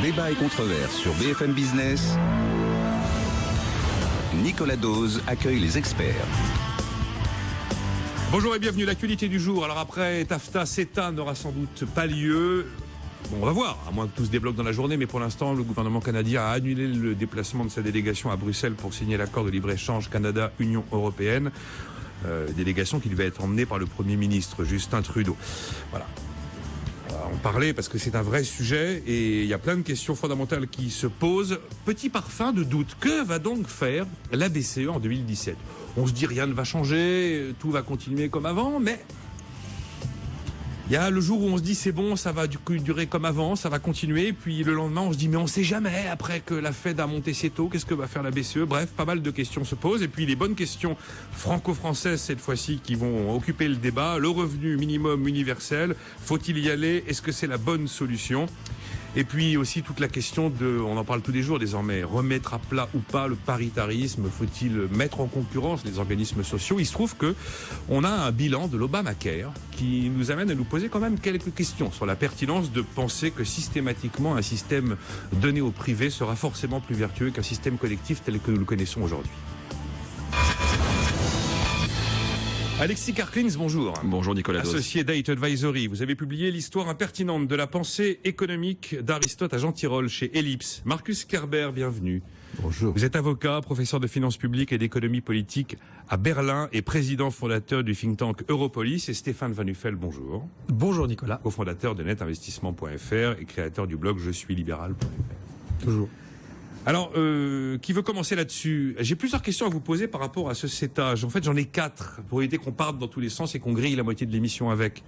Débat et controverse sur BFM Business. Nicolas Dose accueille les experts. Bonjour et bienvenue, l'actualité du jour. Alors après TAFTA, CETA n'aura sans doute pas lieu. Bon, on va voir, à moins que tout se débloque dans la journée, mais pour l'instant, le gouvernement canadien a annulé le déplacement de sa délégation à Bruxelles pour signer l'accord de libre-échange Canada-Union européenne. Délégation qui devait être emmenée par le Premier ministre Justin Trudeau. Voilà. On va en parler parce que c'est un vrai sujet et il y a plein de questions fondamentales qui se posent. Petit parfum de doute, que va donc faire la BCE en 2017 ? On se dit rien ne va changer, tout va continuer comme avant, mais il y a le jour où on se dit c'est bon, ça va du coup durer comme avant, ça va continuer, puis le lendemain on se dit mais on sait jamais, après que la Fed a monté ses taux, qu'est-ce que va faire la BCE ? Bref, pas mal de questions se posent, et puis les bonnes questions franco-françaises cette fois-ci qui vont occuper le débat. Le revenu minimum universel, faut-il y aller ? Est-ce que c'est la bonne solution ? Et puis aussi toute la question de, on en parle tous les jours désormais, remettre à plat ou pas le paritarisme, faut-il mettre en concurrence les organismes sociaux ? Il se trouve que on a un bilan de l'Obamacare qui nous amène à nous poser quand même quelques questions sur la pertinence de penser que systématiquement un système donné au privé sera forcément plus vertueux qu'un système collectif tel que nous le connaissons aujourd'hui. Alexis Karklins, bonjour. Bonjour Nicolas Dose. Associé Date Advisory, vous avez publié l'histoire impertinente de la pensée économique d'Aristote à Jean Tirole chez Ellipse. Marcus Kerber, bienvenue. Bonjour. Vous êtes avocat, professeur de finances publiques et d'économie politique à Berlin et président fondateur du think tank Europolis. Et Stéphane Van Nuffel, bonjour. Bonjour Nicolas. Cofondateur de netinvestissement.fr et créateur du blog je suis libéral.fr. Toujours. Alors, qui veut commencer là-dessus ? J'ai plusieurs questions à vous poser par rapport à ce CETA. En fait, j'en ai 4 pour éviter qu'on parte dans tous les sens et qu'on grille la moitié de l'émission avec.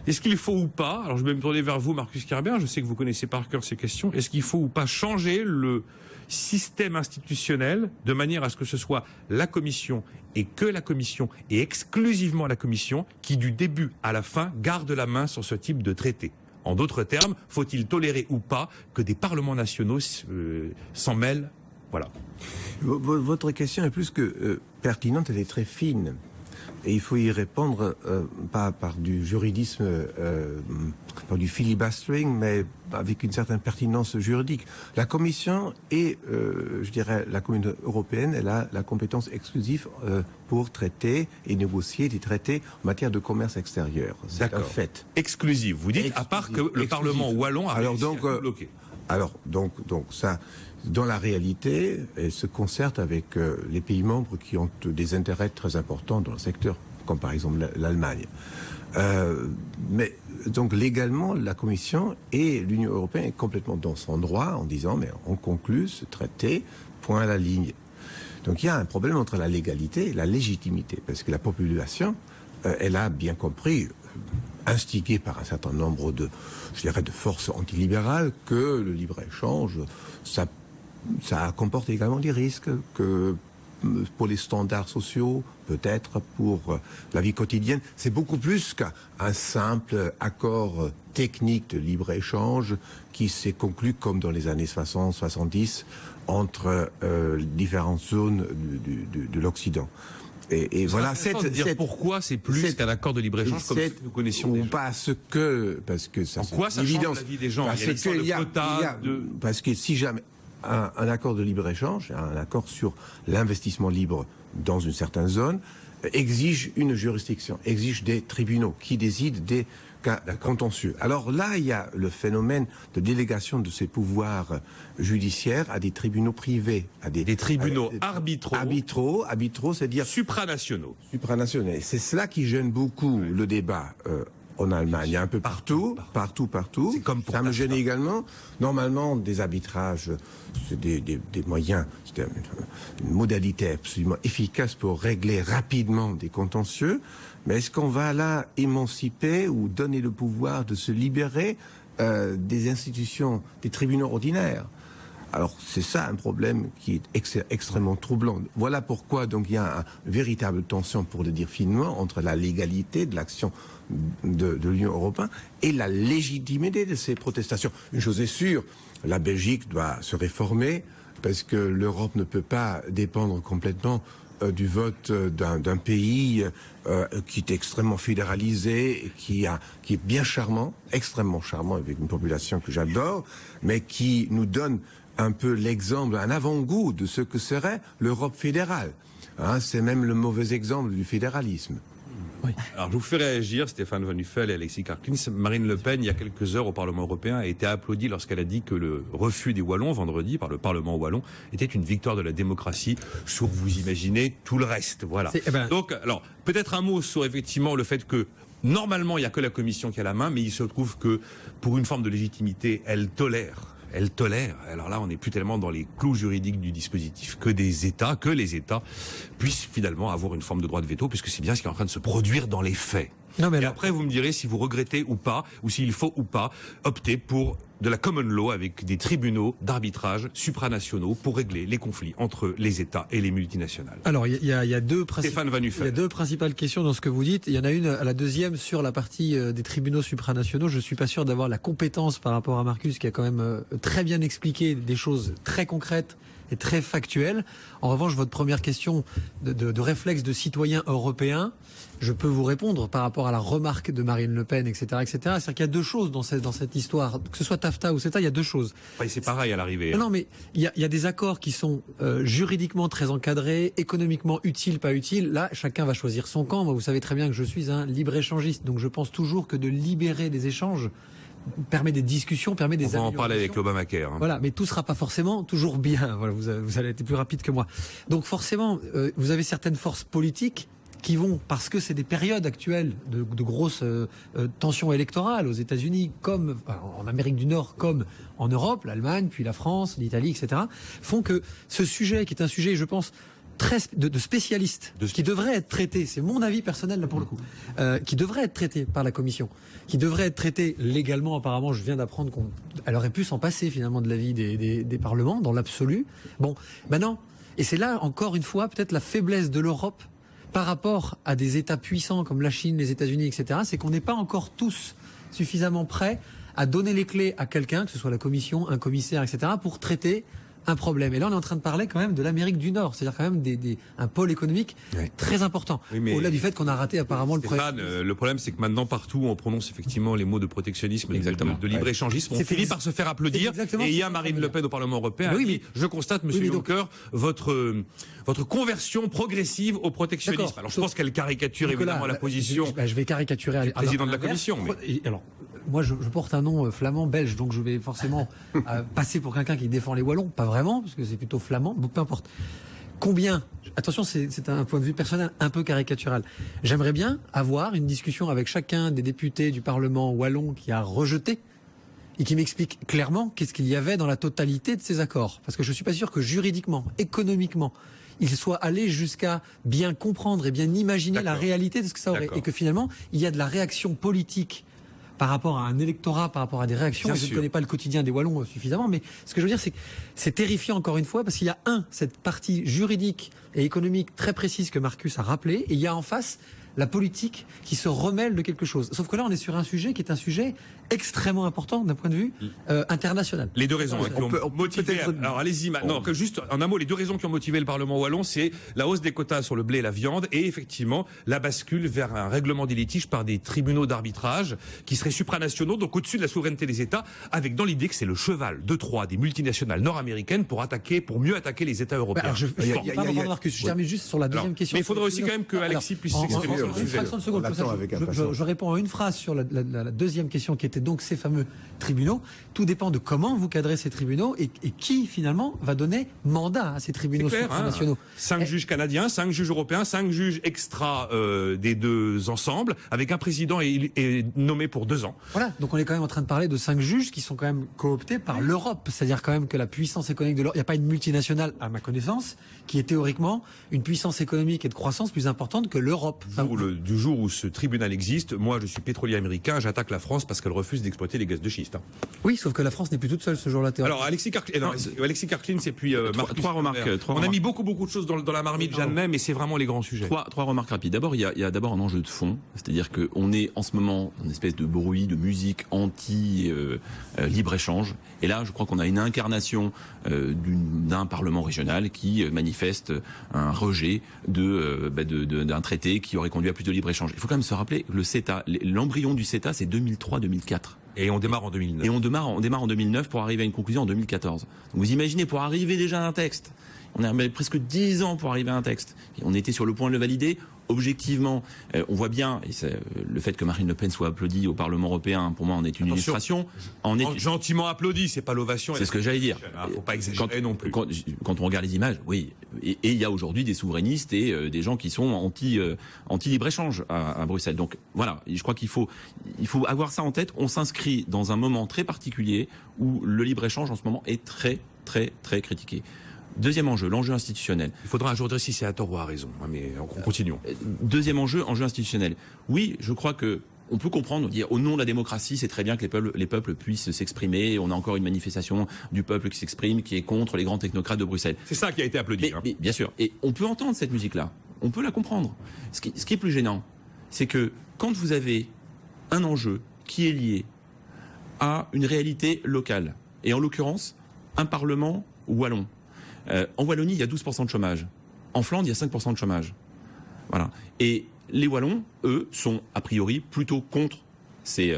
Est-ce qu'il faut ou pas, alors je vais me tourner vers vous, Marcus Kerber, je sais que vous connaissez par cœur ces questions, est-ce qu'il faut ou pas changer le système institutionnel de manière à ce que ce soit la Commission et que la Commission et exclusivement la Commission qui, du début à la fin, garde la main sur ce type de traité ? En d'autres termes, faut-il tolérer ou pas que des parlements nationaux s'en mêlent ? Voilà. Votre question est plus que pertinente, elle est très fine. Et il faut y répondre pas par du juridisme, par du filibustering, mais avec une certaine pertinence juridique. La Commission et, je dirais, la Communauté européenne, elle a la compétence exclusive pour traiter et négocier des traités en matière de commerce extérieur. C'est un fait. Exclusive. Vous dites, à part que le Parlement wallon a réussi à bloquer. Alors, donc ça, dans la réalité, elle se concerte avec les pays membres qui ont des intérêts très importants dans le secteur, comme par exemple l'Allemagne. Mais donc légalement, la Commission et l'Union européenne est complètement dans son droit en disant mais on conclut ce traité, point à la ligne. Donc il y a un problème entre la légalité et la légitimité, parce que la population, elle a bien compris, instigée par un certain nombre de, je dirais, de forces antilibérales, que le libre-échange, ça comporte également des risques, que pour les standards sociaux, peut-être pour la vie quotidienne, c'est beaucoup plus qu'un simple accord technique de libre-échange qui s'est conclu comme dans les années 60-70 entre différentes zones de l'Occident. Et voilà, pourquoi c'est plus qu'un accord de libre-échange comme nous connaissions déjà. Parce que ça, en quoi ça change la vie des gens ? Parce que si jamais un accord de libre-échange, un accord sur l'investissement libre dans une certaine zone, exige une juridiction, exige des tribunaux qui décident des cas contentieux. Alors là, il y a le phénomène de délégation de ces pouvoirs judiciaires à des tribunaux privés, à des tribunaux arbitraux, c'est-à-dire supranationaux. Et c'est cela qui gêne beaucoup le débat. En Allemagne, un peu partout. C'est comme pour ça me gêne également. Normalement, des arbitrages, c'est des moyens, c'est une modalité absolument efficace pour régler rapidement des contentieux. Mais est-ce qu'on va là émanciper ou donner le pouvoir de se libérer des institutions, des tribunaux ordinaires ? Alors, c'est ça un problème qui est extrêmement troublant. Voilà pourquoi donc il y a une véritable tension, pour le dire finement, entre la légalité de l'action de l'Union européenne et la légitimité de ces protestations. Une chose est sûre, la Belgique doit se réformer parce que l'Europe ne peut pas dépendre complètement du vote d'un pays qui est extrêmement fédéralisé, qui est bien charmant, extrêmement charmant, avec une population que j'adore, mais qui nous donne un peu l'exemple, un avant-goût de ce que serait l'Europe fédérale. Hein, c'est même le mauvais exemple du fédéralisme. Oui. Alors je vous fais réagir, Stéphane Van Nuffel et Alexis Karklins. Marine Le Pen, il y a quelques heures au Parlement européen, a été applaudie lorsqu'elle a dit que le refus des Wallons, vendredi, par le Parlement wallon, était une victoire de la démocratie sur, vous imaginez, tout le reste. Voilà. Donc, alors, peut-être un mot sur effectivement le fait que normalement, il n'y a que la Commission qui a la main, mais il se trouve que, pour une forme de légitimité, elle tolère. Alors là, on n'est plus tellement dans les clous juridiques du dispositif que les États puissent finalement avoir une forme de droit de veto, puisque c'est bien ce qui est en train de se produire dans les faits. Non, mais et après, vous me direz si vous regrettez ou pas, ou s'il faut ou pas opter pour de la common law avec des tribunaux d'arbitrage supranationaux pour régler les conflits entre les États et les multinationales. Alors, il y a deux principales questions dans ce que vous dites. Il y en a une à la deuxième sur la partie des tribunaux supranationaux. Je suis pas sûr d'avoir la compétence par rapport à Marcus, qui a quand même très bien expliqué des choses très concrètes et très factuelles. En revanche, votre première question de réflexe de citoyen européen, je peux vous répondre par rapport à la remarque de Marine Le Pen, etc., etc. C'est-à-dire qu'il y a deux choses dans cette histoire, que ce soit TAFTA ou CETA, il y a deux choses. Enfin, c'est pareil à l'arrivée. Non, mais il y a des accords qui sont juridiquement très encadrés, économiquement utiles, pas utiles. Là, chacun va choisir son camp. Moi, vous savez très bien que je suis un libre-échangiste, donc je pense toujours que de libérer des échanges permet des discussions, permet des améliorations. On va en parler avec l'Obamacare. Voilà, mais tout sera pas forcément toujours bien. Voilà, vous allez être plus rapide que moi. Donc forcément, vous avez certaines forces politiques qui vont, parce que c'est des périodes actuelles de grosses tensions électorales aux États-Unis, comme en Amérique du Nord, comme en Europe, l'Allemagne, puis la France, l'Italie, etc., font que ce sujet, qui est un sujet, je pense, très de spécialistes, qui devrait être traité, c'est mon avis personnel là pour le coup, qui devrait être traité par la Commission, qui devrait être traité légalement. Apparemment, je viens d'apprendre qu'elle aurait pu s'en passer finalement de l'avis des parlements dans l'absolu. Bon, non. Et c'est là encore une fois peut-être la faiblesse de l'Europe par rapport à des États puissants comme la Chine, les États-Unis, etc. C'est qu'on n'est pas encore tous suffisamment prêts à donner les clés à quelqu'un, que ce soit la Commission, un commissaire, etc., pour traiter un problème. Et là, on est en train de parler quand même de l'Amérique du Nord, c'est-à-dire quand même un pôle économique très important. Oui, au-delà du fait qu'on a raté apparemment Stéphane, le problème, c'est que maintenant, partout, on prononce effectivement les mots de protectionnisme, de libre-échangisme. On finit par se faire applaudir. Et il y a Marine Le Pen au Parlement européen. Oui, mais je constate, Monsieur Juncker, votre conversion progressive au protectionnisme. Alors, je pense qu'elle caricature évidemment la position. Je vais caricaturer du président de la Commission. Alors, moi, je porte un nom flamand belge, donc je vais forcément passer pour quelqu'un qui défend les Wallons. Pas vraiment, parce que c'est plutôt flamand, peu importe. Combien, attention, c'est un point de vue personnel un peu caricatural. J'aimerais bien avoir une discussion avec chacun des députés du Parlement wallon qui a rejeté et qui m'explique clairement qu'est-ce qu'il y avait dans la totalité de ces accords. Parce que je ne suis pas sûr que juridiquement, économiquement, il soit allé jusqu'à bien comprendre et bien imaginer la réalité de ce que ça aurait. Et que finalement, il y a de la réaction politique par rapport à un électorat, par rapport à des réactions. Je ne connais pas le quotidien des Wallons suffisamment, mais ce que je veux dire, c'est que c'est terrifiant encore une fois, parce qu'il y a cette partie juridique et économique très précise que Marcus a rappelé, et il y a en face la politique qui se remêle de quelque chose. Sauf que là, on est sur un sujet qui est un sujet extrêmement important d'un point de vue international. Les deux raisons qui ont motivé... Alors allez-y maintenant, juste en un mot, les deux raisons qui ont motivé le Parlement wallon, c'est la hausse des quotas sur le blé et la viande, et effectivement la bascule vers un règlement des litiges par des tribunaux d'arbitrage qui seraient supranationaux, donc au-dessus de la souveraineté des États, avec dans l'idée que c'est le cheval de Troie des multinationales nord-américaines pour mieux attaquer les États européens. Alors, je termine juste sur la deuxième question. Mais il faudrait aussi quand même que Alexis puisse s'exprimer sur le sujet. Une fraction de seconde, je réponds à une phrase sur la deuxième question qui était donc ces fameux tribunaux. Tout dépend de comment vous cadrez ces tribunaux et qui finalement va donner mandat à ces tribunaux supranationaux. 5 juges canadiens, 5 juges européens, 5 juges extra des deux ensembles, avec un président est nommé pour 2 ans. Voilà, donc on est quand même en train de parler de 5 juges qui sont quand même cooptés par l'Europe. C'est-à-dire quand même que la puissance économique de l'Europe, il n'y a pas une multinationale, à ma connaissance, qui est théoriquement une puissance économique et de croissance plus importante que l'Europe. Enfin, jour où ce tribunal existe, moi je suis pétrolier américain, j'attaque la France parce qu'elle refuse d'exploiter les gaz de schiste. Oui, sauf que la France n'est plus toute seule ce jour-là. Alors Alexis Karklin, c'est puis Marcus. Trois remarques. On a mis beaucoup de choses dans la marmite, j'admets, mais c'est vraiment les grands sujets. Trois remarques rapides. D'abord, il y a d'abord un enjeu de fond, c'est-à-dire qu'on est en ce moment dans une espèce de bruit, de musique anti-libre-échange. Et là, je crois qu'on a une incarnation d'un Parlement régional qui manifeste un rejet d'un traité qui aurait conduit à plus de libre-échange. Il faut quand même se rappeler que le CETA, l'embryon du CETA, c'est 2003-2004. Et on démarre en 2009. Et on démarre en 2009 pour arriver à une conclusion en 2014. Donc vous imaginez, pour arriver déjà à un texte, on a presque 10 ans pour arriver à un texte. Et on était sur le point de le valider. Objectivement, on voit bien, et le fait que Marine Le Pen soit applaudie au Parlement européen, pour moi, en est une illustration. Gentiment applaudi, c'est pas l'ovation. C'est ce que j'allais dire. Faut pas exagérer non plus. Quand on regarde les images, oui. Et il y a aujourd'hui des souverainistes et des gens qui sont anti-libre-échange à Bruxelles. Donc voilà, je crois qu'il faut avoir ça en tête. On s'inscrit dans un moment très particulier où le libre-échange en ce moment est très, très, très critiqué. Deuxième enjeu, l'enjeu institutionnel. Il faudra un jour dire si c'est à tort ou à raison, mais continuons. Deuxième enjeu institutionnel. Oui, je crois que on peut comprendre, dire au nom de la démocratie, c'est très bien que les peuples puissent s'exprimer. On a encore une manifestation du peuple qui s'exprime, qui est contre les grands technocrates de Bruxelles. C'est ça qui a été applaudi. Mais bien sûr. Et on peut entendre cette musique-là. On peut la comprendre. Ce qui est plus gênant, c'est que quand vous avez un enjeu qui est lié à une réalité locale, et en l'occurrence, un Parlement wallon. En Wallonie, il y a 12% de chômage. En Flandre, il y a 5% de chômage. Voilà. Et les Wallons, eux, sont a priori plutôt contre ces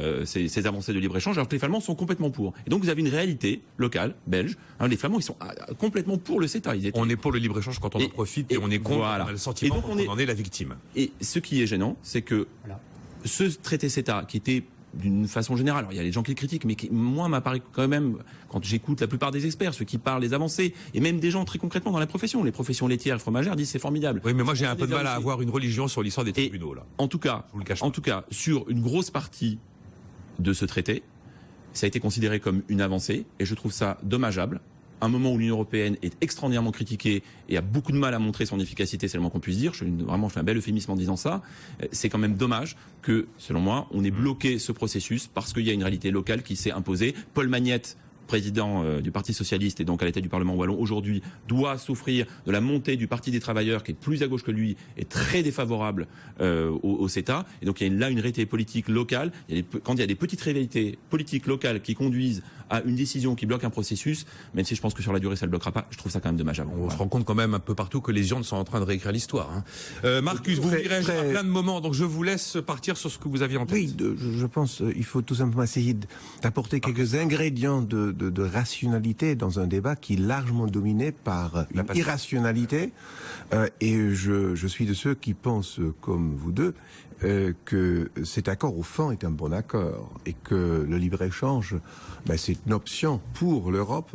avancées de libre-échange, alors que les Flamands sont complètement pour. Et donc vous avez une réalité locale, belge. Les Flamands, ils sont complètement pour le CETA. On est pour le libre-échange quand on en profite et on est contre. Voilà. On a le sentiment qu'on en est la victime. Et ce qui est gênant, c'est que ce traité CETA, qui était d'une façon générale, alors il y a les gens qui le critiquent, mais qui, moi, m'apparaît quand même, quand j'écoute la plupart des experts, ceux qui parlent des avancées, et même des gens très concrètement dans la profession, les professions laitières et fromagères disent c'est formidable. Oui, mais moi j'ai un peu de mal à avoir une religion sur l'histoire des tribunaux, là. En tout cas, sur une grosse partie de ce traité, ça a été considéré comme une avancée, et je trouve ça dommageable. Un moment où l'Union européenne est extraordinairement critiquée et a beaucoup de mal à montrer son efficacité, c'est le moins qu'on puisse dire. Je fais un bel euphémisme en disant ça. C'est quand même dommage que, selon moi, on ait bloqué ce processus parce qu'il y a une réalité locale qui s'est imposée. Paul Magnette, président du Parti Socialiste et donc à la tête du Parlement Wallon, aujourd'hui, doit souffrir de la montée du Parti des Travailleurs, qui est plus à gauche que lui, et très défavorable au CETA. Et donc il y a là une réalité politique locale. Quand il y a des petites réalités politiques locales qui conduisent à une décision qui bloque un processus, même si je pense que sur la durée ça ne le bloquera pas, je trouve ça quand même dommageable. On se rend compte quand même un peu partout que les urnes sont en train de réécrire l'histoire. Marcus, vous direz à plein de moments, donc je vous laisse partir sur ce que vous aviez en tête. Oui, je pense qu'il faut tout simplement essayer d'apporter quelques ingrédients de rationalité dans un débat qui est largement dominé par une irrationalité. Et je suis de ceux qui pensent, comme vous deux, que cet accord au fond est un bon accord et que le libre-échange, c'est une option pour l'Europe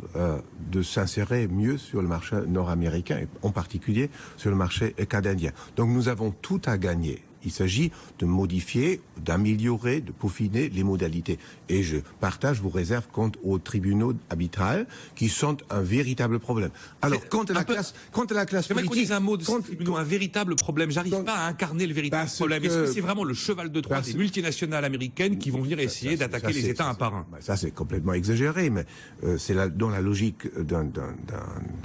de s'insérer mieux sur le marché nord-américain et en particulier sur le marché canadien. Donc nous avons tout à gagner. Il s'agit de modifier, d'améliorer, de peaufiner les modalités. Et je partage vos réserves quant aux tribunaux arbitrales, qui sont un véritable problème. Alors, quant à la classe politique... un véritable problème. J'arrive pas à incarner le véritable problème. Est-ce que c'est vraiment le cheval de Troie des multinationales américaines qui vont venir essayer d'attaquer les États un par un? Ça, c'est complètement exagéré, mais c'est dans la logique d'un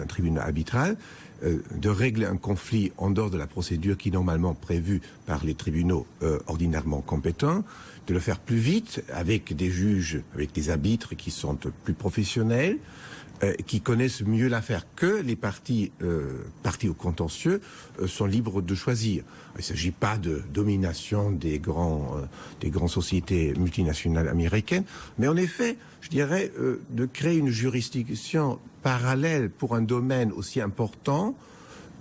tribunal arbitral, de régler un conflit en dehors de la procédure qui est normalement prévue par les tribunaux ordinairement compétents, de le faire plus vite avec des juges, avec des arbitres qui sont plus professionnels, qui connaissent mieux l'affaire, que les parties au contentieux sont libres de choisir. Il ne s'agit pas de domination des grandes sociétés multinationales américaines, mais en effet, je dirais, de créer une juridiction parallèle pour un domaine aussi important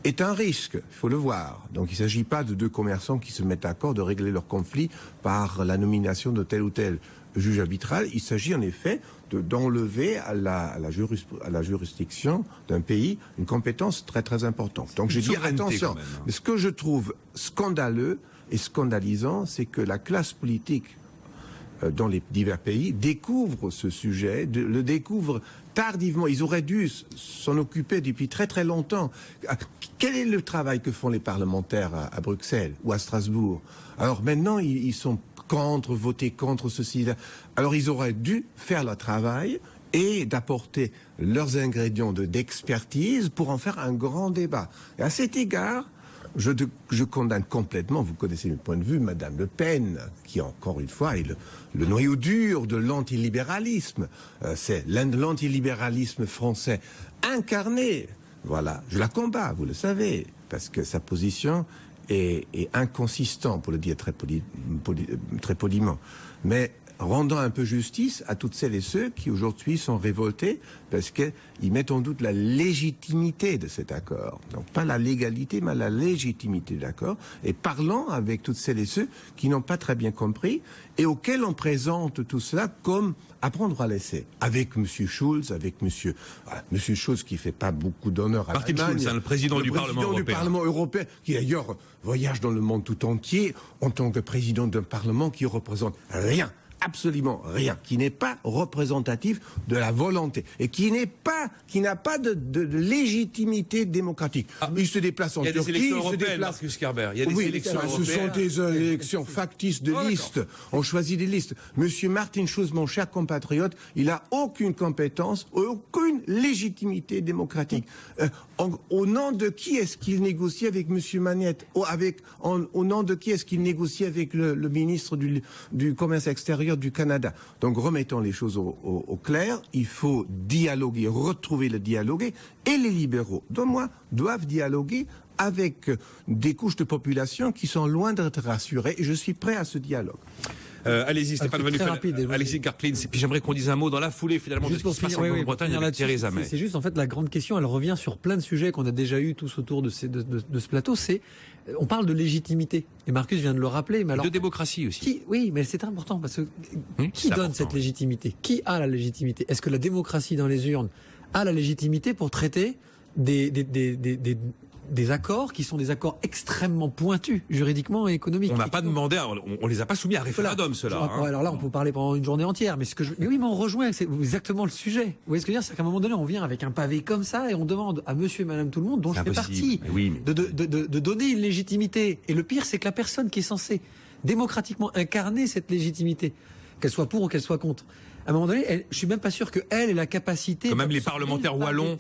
est un risque, il faut le voir. Donc il ne s'agit pas de deux commerçants qui se mettent d'accord de régler leur conflit par la nomination de tel ou tel juge arbitral. Il s'agit en effet d'enlever à la juridiction d'un pays une compétence très très importante. Donc je dis attention. Mais ce que je trouve scandaleux et scandalisant, c'est que la classe politique dans les divers pays découvrent ce sujet, le découvrent tardivement. Ils auraient dû s'en occuper depuis très très longtemps. Quel est le travail que font les parlementaires à Bruxelles ou à Strasbourg? Alors maintenant, ils sont voter contre ceci. Alors ils auraient dû faire leur travail et d'apporter leurs ingrédients d'expertise pour en faire un grand débat. Et à cet égard, je condamne complètement, vous connaissez mes points de vue, Madame Le Pen, qui encore une fois est le noyau dur de l'antilibéralisme. C'est l'antilibéralisme français incarné. Voilà, je la combats, vous le savez, parce que sa position est inconsistante, pour le dire très poliment. Mais rendant un peu justice à toutes celles et ceux qui aujourd'hui sont révoltés parce qu'ils mettent en doute la légitimité de cet accord. Donc pas la légalité, mais la légitimité de l'accord. Et parlant avec toutes celles et ceux qui n'ont pas très bien compris et auxquels on présente tout cela comme à prendre ou à laisser. Avec M. Schulz, avec M. Schulz qui fait pas beaucoup d'honneur à Martin Schulz, le président du Parlement européen, qui d'ailleurs voyage dans le monde tout entier en tant que président d'un Parlement qui représente rien. Absolument rien, qui n'est pas représentatif de la volonté et qui n'a pas de légitimité démocratique. Il se déplace en Turquie, il y a des élections européennes, Marcus Kerber. Il y a des élections européennes. Ce sont des élections factices de listes. On choisit des listes. Monsieur Martin Schulz, mon cher compatriote, il n'a aucune compétence, aucune légitimité démocratique. Au nom de qui est-ce qu'il négocie avec Monsieur Magnette? Au nom de qui est-ce qu'il négocie avec le ministre du Commerce extérieur du Canada? Donc remettons les choses au clair, il faut dialoguer, retrouver le dialogue, et les libéraux, dont moi, doivent dialoguer avec des couches de population qui sont loin d'être rassurées, et je suis prêt à ce dialogue. Allez-y, Stéphane Van Nuffel, Alexis Karklins, et puis j'aimerais qu'on dise un mot dans la foulée finalement de ce qui se passe en Bretagne avec Theresa May. C'est juste en fait la grande question, elle revient sur plein de sujets qu'on a déjà eu tous autour de ce plateau, on parle de légitimité, et Marcus vient de le rappeler. Mais alors, de démocratie aussi. Oui, mais c'est important, parce que qui donne cette légitimité? Qui a la légitimité? Est-ce que la démocratie dans les urnes a la légitimité pour traiter des accords qui sont des accords extrêmement pointus, juridiquement et économiquement? On n'a pas demandé, on les a pas soumis à référendum, ceux-là. Alors là, on peut parler pendant une journée entière, mais mais on rejoint, c'est exactement le sujet. Vous voyez ce que je veux dire? C'est qu'à un moment donné, on vient avec un pavé comme ça et on demande à monsieur et madame tout le monde, dont je fais partie, de donner une légitimité. Et le pire, c'est que la personne qui est censée démocratiquement incarner cette légitimité, qu'elle soit pour ou qu'elle soit contre, à un moment donné, je suis même pas sûr qu'elle ait la capacité. Quand même les parlementaires wallons.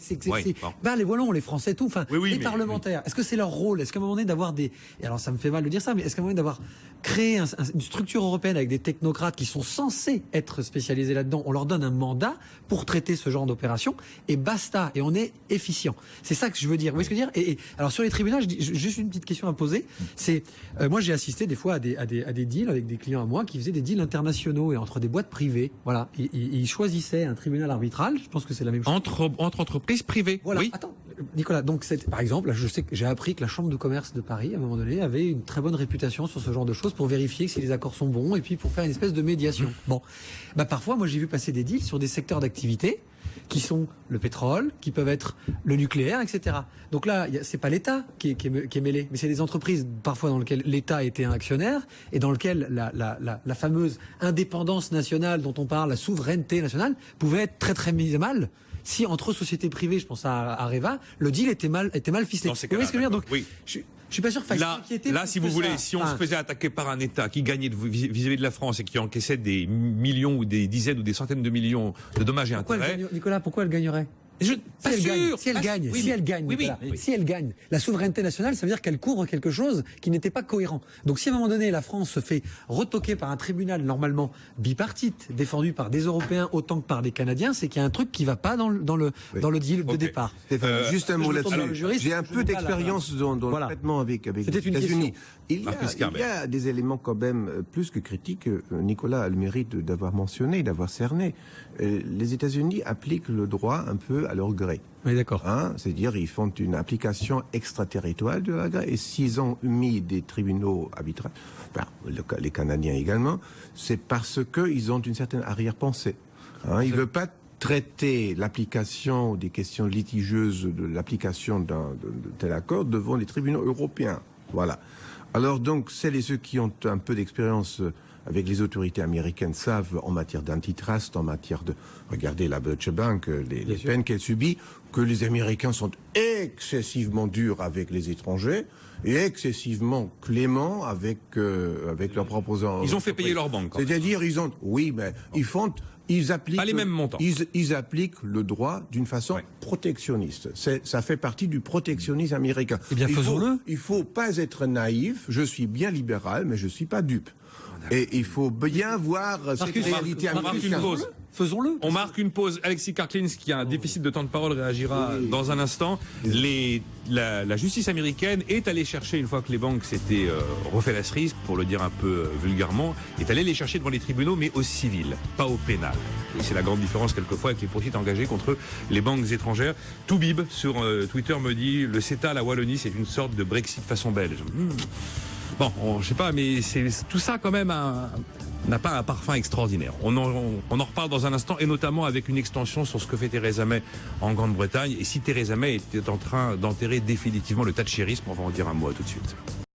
Les wallons, les Français, tout. Enfin, les parlementaires. Oui. Est-ce que c'est leur rôle? Est-ce qu'à un moment donné d'avoir et alors ça me fait mal de dire ça, mais est-ce qu'à un moment donné d'avoir créé une structure européenne avec des technocrates qui sont censés être spécialisés là-dedans, on leur donne un mandat pour traiter ce genre d'opération et basta, et on est efficient. C'est ça que je veux dire. Vous voyez ce que je veux dire? Et alors sur les tribunaux, juste une petite question à poser. C'est moi j'ai assisté des fois à des deals avec des clients à moi qui faisaient des deals internationaux et entre des boîtes privées. Voilà. Ils choisissaient un tribunal arbitral. Je pense que c'est la même chose. Entre entreprises privées. Voilà. Oui. Attends, Nicolas. Donc, par exemple, je sais que j'ai appris que la Chambre de commerce de Paris, à un moment donné, avait une très bonne réputation sur ce genre de choses pour vérifier si les accords sont bons et puis pour faire une espèce de médiation. Bon, parfois, moi, j'ai vu passer des deals sur des secteurs d'activité qui sont le pétrole, qui peuvent être le nucléaire, etc. Donc là, c'est pas l'État qui est mêlé, mais c'est des entreprises parfois dans lesquelles l'État était un actionnaire et dans lesquelles la fameuse indépendance nationale dont on parle, la souveraineté nationale, pouvait être très très mise à mal si entre sociétés privées, je pense à Areva, le deal était mal ficelé. Vous voyez ce que je veux dire? Donc, oui. Je suis pas sûr qu'il faille s'inquiéter. Là, si vous voulez, si on se faisait attaquer par un État qui gagnait vis-à-vis de la France et qui encaissait des millions ou des dizaines ou des centaines de millions de dommages et intérêts. Nicolas, pourquoi elle gagnerait? Si elle gagne, la souveraineté nationale, ça veut dire qu'elle couvre quelque chose qui n'était pas cohérent. Donc si à un moment donné la France se fait retoquer par un tribunal normalement bipartite, défendu par des Européens autant que par des Canadiens, c'est qu'il y a un truc qui va pas dans le deal de départ. Juste un mot là-dessus. J'ai un peu d'expérience dans le traitement avec les États-Unis. Il y a des éléments quand même plus que critiques. Nicolas a le mérite d'avoir mentionné, d'avoir cerné. Les États-Unis appliquent le droit un peu à leur gré. Oui, d'accord. C'est-à-dire, ils font une application extraterritoriale de la gré. Et s'ils ont mis des tribunaux arbitraires, les Canadiens également, c'est parce qu'ils ont une certaine arrière-pensée. Ils ne veulent pas traiter l'application des questions litigieuses de l'application de tel accord devant les tribunaux européens. Voilà. Alors donc, celles et ceux qui ont un peu d'expérience avec les autorités américaines savent en matière d'antitrust, en matière de... Regardez la Deutsche Bank, les peines qu'elle subit, que les Américains sont excessivement durs avec les étrangers et excessivement cléments avec leurs propres... Ils ont fait payer leur banque. C'est-à-dire, ils appliquent... Pas les mêmes montants. Ils appliquent le droit d'une façon protectionniste. Ça fait partie du protectionnisme américain. Eh bien, faisons-le. Il faut pas être naïf. Je suis bien libéral, mais je suis pas dupe. Et il faut bien voir cette réalité américaine. Faisons-le. On marque une pause. Alexis Karklins, qui a un déficit de temps de parole, réagira dans un instant. La justice américaine est allée chercher, une fois que les banques s'étaient refait la cerise, pour le dire un peu vulgairement, est allée les chercher devant les tribunaux, mais au civil, pas au pénal. Et c'est la grande différence quelquefois avec les poursuites engagées contre les banques étrangères. Toubib sur Twitter me dit, le CETA à la Wallonie, c'est une sorte de Brexit façon belge. Bon, je sais pas, mais tout ça quand même n'a pas un parfum extraordinaire. On en reparle dans un instant, et notamment avec une extension sur ce que fait Theresa May en Grande-Bretagne. Et si Theresa May était en train d'enterrer définitivement le thatchérisme, on va en dire un mot tout de suite.